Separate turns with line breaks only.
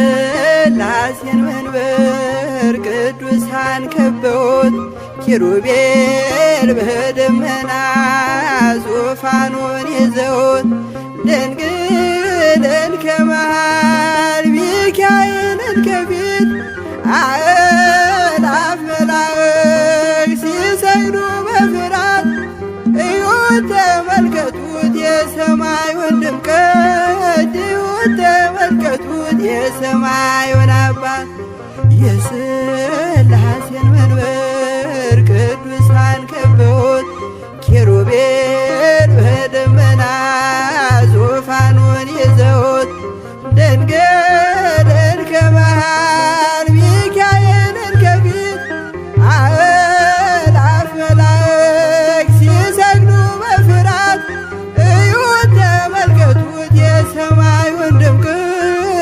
የሥላሴን መንበር ቅዱሳን ከበውት ኪሩቤል በደመና ዙፋኑን ይዘውት ድንግልን ከመሃል ሚካኤልን ከፊት አእላፍ መላእክት ሲሰግዱ በፍርሃት እዩት ተመልከቱት የሰማዩን ድምቀት እዩት ተመልከቱት የሰማዩን አባት የሥላሴን መንበር ቅዱሳን ከበውት ኪሩቤል በደመና ዙፋኑን ይዘውት ድንግልን